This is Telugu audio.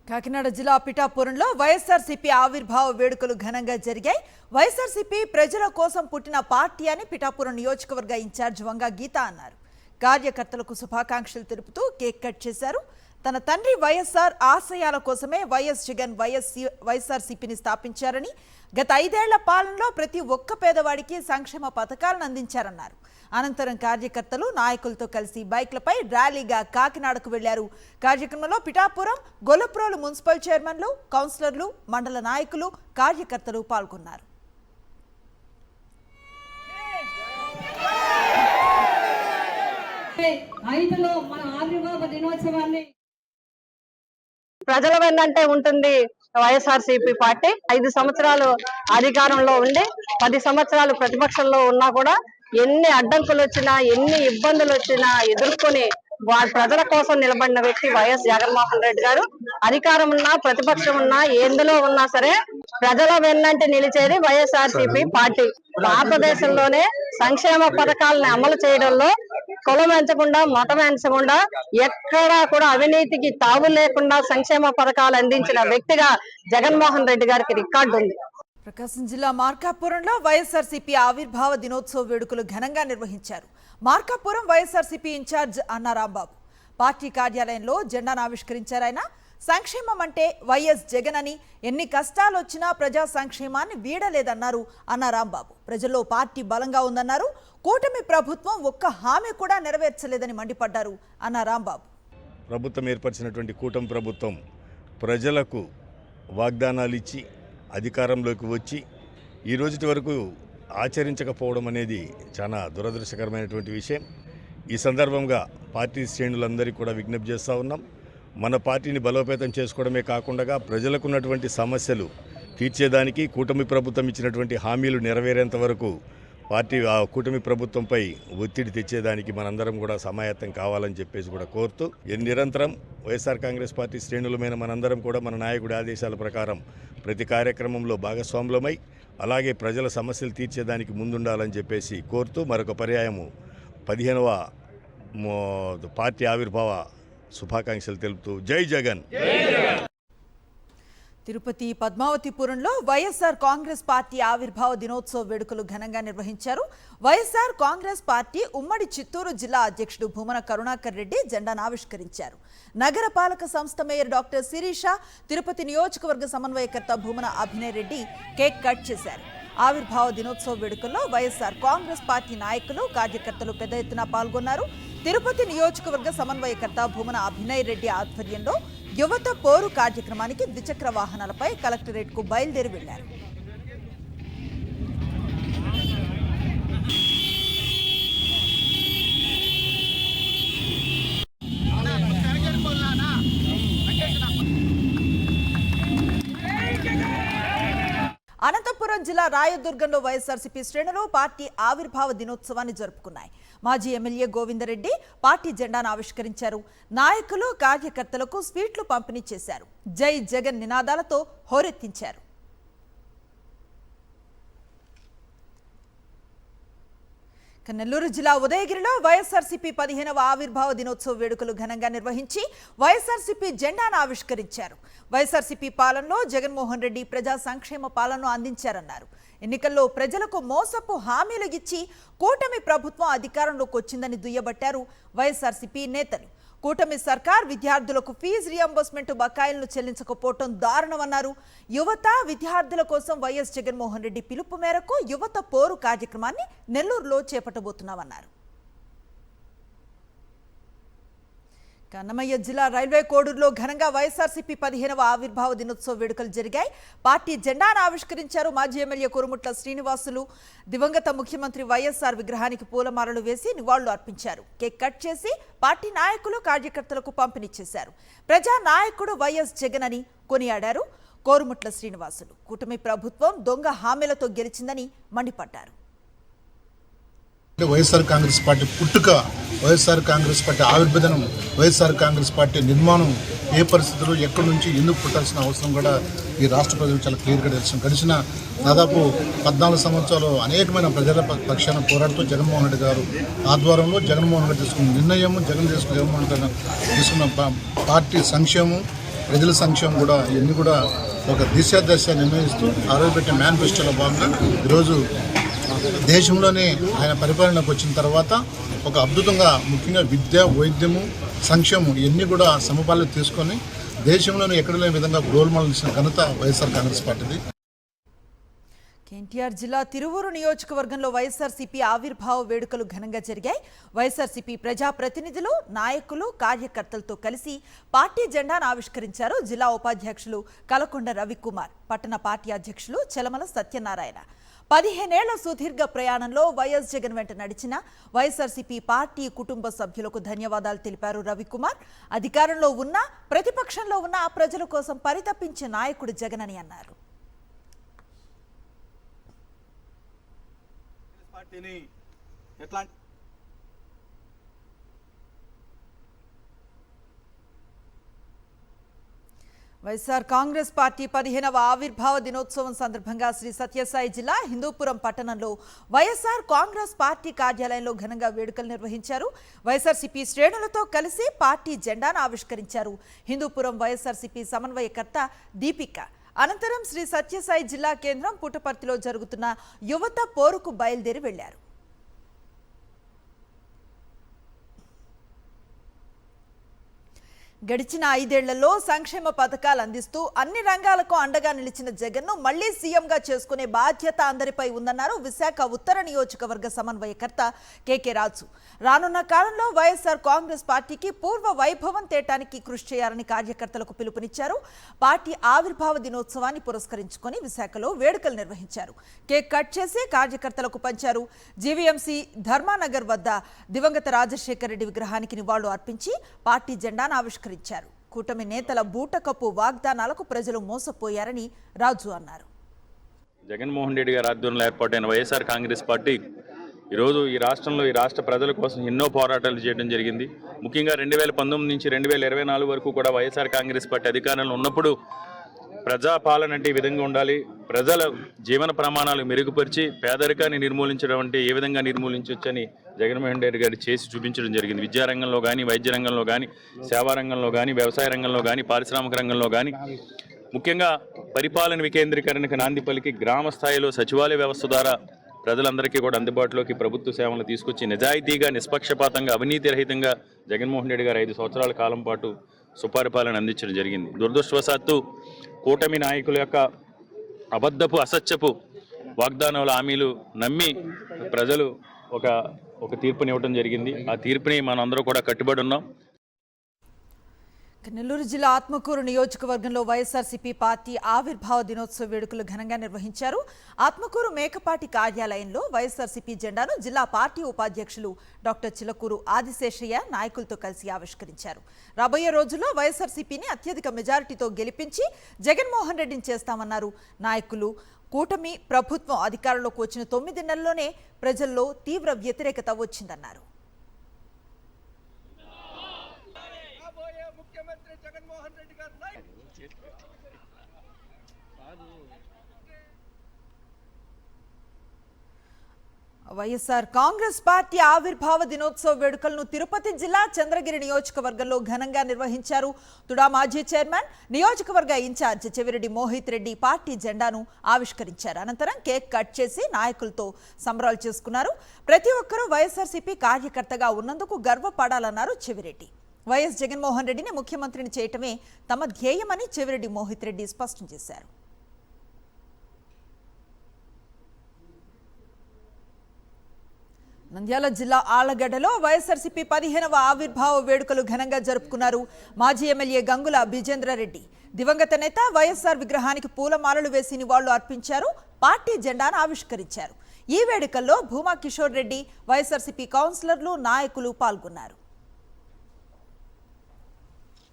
కాకినాడ జిల్లా పిఠాపురంలో వైఎస్ఆర్సీపీ ఆవిర్భావ వేడుకలు ఘనంగా జరిగాయి. వైఎస్ఆర్సీపీ ప్రజల కోసం పుట్టిన పార్టీ అని పిఠాపురం నియోజకవర్గ ఇన్ఛార్జ్ వంగ గీత అన్నారు. కార్యకర్తలకు శుభాకాంక్షలు తెలుపుతూ కేక్ కట్ చేశారు. తన తండ్రి వైఎస్ఆర్ ఆశయాల కోసమే వైఎస్ జగన్ వైఎస్ఆర్సీపీని స్థాపించారని, గత 5 ఏళ్ల పాలనలో ప్రతి ఒక్క పేదవాడికి సంక్షేమ పథకాలను అందించారన్నారు. అనంతరం కార్యకర్తలు నాయకులతో కలిసి బైక్లపై ర్యాలీగా కాకినాడకు వెళ్లారు. కార్యక్రమంలో పిఠాపురం, గొల్లప్రోలు మున్సిపల్ చైర్మన్లు, కౌన్సిలర్లు, మండల నాయకులు, కార్యకర్తలు పాల్గొన్నారు. ప్రజల వెన్నంటే ఉంటుంది వైఎస్ఆర్సీపీ పార్టీ. 5 సంవత్సరాలు అధికారంలో ఉండి 10 సంవత్సరాలు ప్రతిపక్షంలో ఉన్నా కూడా ఎన్ని అడ్డంకులు వచ్చినా, ఎన్ని ఇబ్బందులు వచ్చినా ఎదుర్కొని ప్రజల కోసం నిలబడిన వ్యక్తి వైఎస్ జగన్మోహన్ రెడ్డి గారు. అధికారం ఉన్నా, ప్రతిపక్షం ఉన్నా, ఎందులో ఉన్నా సరే ప్రజల వెన్నంటే నిలిచేది వైఎస్ఆర్సీపీ పార్టీ. భారతదేశంలోనే సంక్షేమ పథకాలను అమలు చేయడంలో కులం ఎంచకుండా, మతం ఎంచకుండా, ఎక్కడా కూడా అవినీతికి తావు లేకుండా సంక్షేమ పథకాలు అందించిన వ్యక్తిగా జగన్మోహన్ రెడ్డి గారికి రికార్డు ఉంది. ప్రకాశం జిల్లా మార్కాపురంలో వైఎస్ఆర్సీపీ ఆవిర్భావ దినోత్సవ వేడుకలు ఘనంగా నిర్వహించారు. మార్కాపురం వైఎస్ఆర్సీపీ ఇన్ఛార్జ్ అన్న రాంబాబు పార్టీ కార్యాలయంలో జెండాను ఆవిష్కరించారు. ఆయన సంక్షేమం అంటే వైఎస్ జగన్ అని, ఎన్ని కష్టాలు వచ్చినా ప్రజా సంక్షేమాన్ని వీడలేదన్నారు అన్న రాంబాబు. ప్రజల్లో పార్టీ బలంగా ఉందన్నారు. కూటమి ప్రభుత్వం ఒక్క హామీ కూడా నెరవేర్చలేదని మండిపడ్డారు అన్న రాంబాబు. ప్రభుత్వం ఏర్పరిచినటువంటి కూటమి ప్రభుత్వం ప్రజలకు వాగ్దానాలు ఇచ్చి అధికారంలోకి వచ్చి ఈ రోజుటి వరకు ఆచరించకపోవడం అనేది చాలా దురదృష్టకరమైనటువంటి విషయం. ఈ సందర్భంగా పార్టీ శ్రేణులందరికీ కూడా విజ్ఞప్తి చేస్తూ ఉన్నాం. మన పార్టీని బలోపేతం చేసుకోవడమే కాకుండా ప్రజలకు ఉన్నటువంటి సమస్యలు తీర్చేదానికి కూటమి ప్రభుత్వం ఇచ్చినటువంటి హామీలు నెరవేరేంత వరకు పార్టీ కూటమి ప్రభుత్వంపై ఒత్తిడి తెచ్చేదానికి మనందరం కూడా సమాయత్తం కావాలని చెప్పేసి కూడా కోరుతూ, నిరంతరం వైఎస్ఆర్ కాంగ్రెస్ పార్టీ శ్రేణులమైన మనందరం కూడా మన నాయకుడి ఆదేశాల ప్రకారం ప్రతి కార్యక్రమంలో భాగస్వాములమై అలాగే ప్రజల సమస్యలు తీర్చేదానికి ముందుండాలని చెప్పేసి కోరుతూ, మరొక పర్యాయము 15వ పార్టీ ఆవిర్భావ శుభాకాంక్షలు తెలుపుతూ జై జగన్. తిరుపతి పద్మావతిపురంలో వైఎస్ఆర్ కాంగ్రెస్ పార్టీ ఆవిర్భావ దినోత్సవ వేడుకలు ఘనంగా నిర్వహించారు. వైఎస్ఆర్ కాంగ్రెస్ పార్టీ ఉమ్మడి చిత్తూరు జిల్లా అధ్యక్షుడు భూమన కరుణాకర్ రెడ్డి జెండాను ఆవిష్కరించారు. నగర పాలక సంస్థ మేయర్ డాక్టర్ శిరీష, తిరుపతి నియోజకవర్గ సమన్వయకర్త భూమన అభినయ్ రెడ్డి కేక్ కట్ చేశారు. ఆవిర్భావ దినోత్సవ వేడుకల్లో వైఎస్ఆర్ కాంగ్రెస్ పార్టీ నాయకులు, కార్యకర్తలు పెద్ద ఎత్తున పాల్గొన్నారు. తిరుపతి నియోజకవర్గ సమన్వయకర్త భూమన అభినయ్ రెడ్డి ఆధ్వర్యంలో యువత పోరు కార్యక్రమానికి ద్విచక్ర వాహనాలపై కలెక్టరేట్ కు బయలుదేరి వెళ్లారు. అనంతపురం జిల్లా రాయదుర్గంలో వైఎస్ఆర్సీపీ శ్రేణులు పార్టీ ఆవిర్భావ దినోత్సవాన్ని జరుపుకున్నాయి. మాజీ ఎమ్మెల్యే గోవిందరెడ్డి పార్టీ జెండాను ఆవిష్కరించారు. నాయకులు, కార్యకర్తలకు స్వీట్లు పంపిణీ చేశారు. జై జగన్ నినాదాలతో హోరెత్తించారు. నెల్లూరు జిల్లా ఉదయగిరిలో వైఎస్ఆర్సీపీ 15వ ఆవిర్భావ దినోత్సవ వేడుకలు ఘనంగా నిర్వహించి వైఎస్ఆర్సీపీ జెండాను ఆవిష్కరించారు. వైఎస్ఆర్సీపీ పాలనలో జగన్మోహన్ రెడ్డి ప్రజా సంక్షేమ పాలనను అందించారన్నారు. ఎన్నికల్లో ప్రజలకు మోసపు హామీలు ఇచ్చి కూటమి ప్రభుత్వం అధికారంలోకి వచ్చిందని దుయ్యబట్టారు వైఎస్ఆర్సీపీ నేతలు. కూటమి సర్కార్ విద్యార్థులకు ఫీజు రియంబర్స్మెంట్ బకాయిలను చెల్లించకపోవడం దారుణమన్నారు. యువత, విద్యార్థుల కోసం వైఎస్ జగన్మోహన్ రెడ్డి పిలుపు మేరకు యువత పోరు కార్యక్రమాన్ని నెల్లూరులో చేపట్టబోతున్నామన్నారు. అన్నమయ్య జిల్లా రైల్వే కోడూరులో ఘనంగా వైఎస్ఆర్సీపీ 15వ ఆవిర్భావ దినోత్సవ వేడుకలు జరిగాయి. పార్టీ జెండాను ఆవిష్కరించారు. మాజీ ఎమ్మెల్యే కురుముట్ల శ్రీనివాసులు దివంగత ముఖ్యమంత్రి వైఎస్ఆర్ విగ్రహానికి పూలమాలలు వేసి నివాళులు అర్పించారు. కేక్ కట్ చేసి పార్టీ నాయకులు, కార్యకర్తలకు పంపిణీ చేశారు. ప్రజా నాయకుడు వైఎస్ జగన్ అని కొనియాడారు కోరుముట్ల శ్రీనివాసులు. కూటమి ప్రభుత్వం దొంగ హామీలతో గెలిచిందని మండిపడ్డారు. వైఎస్ఆర్ కాంగ్రెస్ పార్టీ పుట్టుక, వైఎస్ఆర్ కాంగ్రెస్ పార్టీ ఆవిర్భావం, వైఎస్ఆర్ కాంగ్రెస్ పార్టీ నిర్మాణం ఏ పరిస్థితుల్లో ఎక్కడి నుంచి ఎందుకు పుట్టాల్సిన అవసరం కూడా ఈ రాష్ట్ర ప్రజలు చాలా క్లియర్గా తెలుసు. గడిచిన దాదాపు 14 సంవత్సరాలు అనేకమైన ప్రజల పక్షాన పోరాడుతూ జగన్మోహన్ రెడ్డి గారు ఆధ్వర్యంలో జగన్మోహన్ రెడ్డి తీసుకున్న నిర్ణయం, జగన్మోహన్ రెడ్డి తీసుకున్న పార్టీ సంక్షేమం, ప్రజల సంక్షేమం కూడా ఇవన్నీ కూడా ఒక దశ నిర్ణయిస్తూ ఆ రోజు పెట్టే మేనిఫెస్టోలో భాగంగా ఈరోజు దేశంలోనే ఆయన పరిపాలనకు వచ్చిన తర్వాత ఒక అద్భుతంగా ముఖ్యంగా విద్య, వైద్యము, సంక్షేమం ఇవన్నీ కూడా సమపాలన తీసుకొని దేశంలోనే ఎక్కడ లేని విధంగా గోల్మాల్ ఇచ్చిన ఘనత వైఎస్ఆర్ కాంగ్రెస్ పార్టీది. ఎన్టీఆర్ జిల్లా తిరువూరు నియోజకవర్గంలో వైఎస్ఆర్సీపీ ఆవిర్భావ వేడుకలు ఘనంగా జరిగాయి. వైఎస్ఆర్సీపీ ప్రజాప్రతినిధులు, నాయకులు, కార్యకర్తలతో కలిసి పార్టీ జెండాను ఆవిష్కరించారు. జిల్లా ఉపాధ్యక్షులు కలకొండ రవికుమార్, పట్టణ పార్టీ అధ్యక్షులు చెలమల సత్యనారాయణ. 15 ఏళ్ల సుదీర్ఘ ప్రయాణంలో వైఎస్ జగన్ వెంట నడిచిన వైఎస్ఆర్సీపీ పార్టీ కుటుంబ సభ్యులకు ధన్యవాదాలు తెలిపారు రవికుమార్. అధికారంలో ఉన్నా, ప్రతిపక్షంలో ఉన్నా ప్రజల కోసం పరితపించే నాయకుడు జగన్ అని అన్నారు. వైఎస్ఆర్ కాంగ్రెస్ పార్టీ 15వ ఆవిర్భావ దినోత్సవం సందర్భంగా శ్రీ సత్యసాయి జిల్లా హిందూపురం పట్టణంలో వైఎస్ఆర్ కాంగ్రెస్ పార్టీ కార్యాలయంలో ఘనంగా వేడుకలు నిర్వహించారు. వైఎస్ఆర్సీపీ శ్రేణులతో కలిసి పార్టీ జెండాను ఆవిష్కరించారు. హిందూపురం వైఎస్ఆర్సీపీ సమన్వయకర్త దీపిక అనంతరం శ్రీ సత్యసాయి జిల్లా కేంద్రం పుట్టపర్తిలో జరుగుతున్న యువత పోరుకు బయలుదేరి వెళ్లారు. గడిచిన 5 ఏళ్లలో సంక్షేమ పథకాలు అందిస్తూ అన్ని రంగాలకు అండగా నిలిచిన జగన్ను మళ్లీ సీఎంగా చేసుకునే బాధ్యత అందరిపై ఉందన్నారు విశాఖ ఉత్తర నియోజకవర్గ సమన్వయకర్త కేకే రాజు. రానున్న కాలంలో వైఎస్ఆర్ కాంగ్రెస్ పార్టీకి పూర్వ వైభవం తేటానికి కృషి చేయాలని కార్యకర్తలకు పిలుపునిచ్చారు. పార్టీ ఆవిర్భావ దినోత్సవాన్ని పురస్కరించుకొని విశాఖలో వేడుకలు నిర్వహించారు. కేక్ కట్ చేసి కార్యకర్తలకు పంచారు. జీవీఎంసీ ధర్మానగర్ వద్ద దివంగత రాజశేఖర రెడ్డి విగ్రహానికి నివాళులు అర్పించి పార్టీ జెండాను ఆవిష్కరించారు. కూటమి నేతల బూటకపు వాగ్దానాలకు ప్రజలు మోసపోయారని రాజు అన్నారు. జగన్మోహన్ రెడ్డి గారి ఆధ్వర్యంలో ఏర్పాటైన వైఎస్ఆర్ కాంగ్రెస్ పార్టీ ఈరోజు ఈ రాష్ట్రంలో ఈ రాష్ట్ర ప్రజల కోసం ఎన్నో పోరాటాలు చేయడం జరిగింది. ముఖ్యంగా 2019 నుంచి 2024 వరకు కూడా వైఎస్ఆర్ కాంగ్రెస్ పార్టీ అధికారంలో ఉన్నప్పుడు ప్రజాపాలన అంటే ఈ విధంగా ఉండాలి, ప్రజల జీవన ప్రమాణాలు మెరుగుపరిచి పేదరికాన్ని నిర్మూలించడం అంటే ఏ విధంగా నిర్మూలించవచ్చని జగన్మోహన్ రెడ్డి గారు చేసి చూపించడం జరిగింది. విద్యారంగంలో కానీ, వైద్య రంగంలో కానీ, సేవా రంగంలో కానీ, వ్యవసాయ రంగంలో కానీ, పారిశ్రామిక రంగంలో కానీ, ముఖ్యంగా పరిపాలన వికేంద్రీకరణకు నాంది పలికి గ్రామ స్థాయిలో సచివాలయ వ్యవస్థ ద్వారా ప్రజలందరికీ కూడా అందుబాటులోకి ప్రభుత్వ సేవలను తీసుకొచ్చి నిజాయితీగా, నిష్పక్షపాతంగా, అవినీతి రహితంగా జగన్మోహన్ రెడ్డి గారు 5 సంవత్సరాల కాలం పాటు సుపరిపాలన అందించడం జరిగింది. దురదృష్టవశాత్తు కూటమి నాయకుల యొక్క అబద్ధపు, అసత్యపు వాగ్దానాల హామీలు నమ్మి ప్రజలు ఒక తీర్పుని ఇవ్వడం జరిగింది. ఆ తీర్పుని మనందరూ కూడా కట్టుబడి ఉన్నాం. నెల్లూరు జిల్లా ఆత్మకూరు నియోజకవర్గంలో వైఎస్ఆర్సీపీ పార్టీ ఆవిర్భావ దినోత్సవ వేడుకలు ఘనంగా నిర్వహించారు. ఆత్మకూరు మేకపాటి కార్యాలయంలో వైఎస్ఆర్సీపీ జెండాను జిల్లా పార్టీ ఉపాధ్యక్షులు డాక్టర్ చిలకూరు ఆదిశేషయ్య నాయకులతో కలిసి ఆవిష్కరించారు. రాబోయే రోజుల్లో వైఎస్ఆర్సీపీని అత్యధిక మెజారిటీతో గెలిపించి జగన్మోహన్ రెడ్డిని చేస్తామన్నారు నాయకులు. కూటమి ప్రభుత్వం అధికారంలోకి వచ్చిన 9 నెలల్లోనే ప్రజల్లో తీవ్ర వ్యతిరేకత వచ్చిందన్నారు. వైఎస్ఆర్ కాంగ్రెస్ పార్టీ ఆవిర్భావ దినోత్సవ వేడుకలను తిరుపతి జిల్లా చంద్రగిరి నియోజకవర్గంలో ఘనంగా నిర్వహించారు. తుడా మాజీ చైర్మన్, నియోజకవర్గ ఇన్ఛార్జ్ చెవిరెడ్డి మోహిత్ రెడ్డి పార్టీ జెండాను ఆవిష్కరించారు. అనంతరం కేక్ కట్ చేసి నాయకులతో సంబరాలు చేసుకున్నారు. ప్రతి ఒక్కరూ వైఎస్ఆర్సీపీ కార్యకర్తగా ఉన్నందుకు గర్వపడాలన్నారు చెవిరెడ్డి. వైఎస్ జగన్మోహన్ రెడ్డిని ముఖ్యమంత్రిని చేయటమే తమ ధ్యేయమని చెవిరెడ్డి మోహిత్ రెడ్డి స్పష్టం చేశారు. నంద్యాల జిల్లా ఆళ్లగడ్డలో వైఎస్ఆర్సీపీ 15వ ఆవిర్భావ వేడుకలు ఘనంగా జరుపుకున్నారు. మాజీ ఎమ్మెల్యే గంగుల బిజేంద్రారెడ్డి దివంగత నేత వైఎస్ఆర్ విగ్రహానికి పూలమాలలు వేసి నివాళులు అర్పించారు. పార్టీ జెండాను ఆవిష్కరించారు. ఈ వేడుకల్లో భూమా కిషోర్ రెడ్డి, వైఎస్ఆర్సీపీ కౌన్సిలర్లు, నాయకులు పాల్గొన్నారు.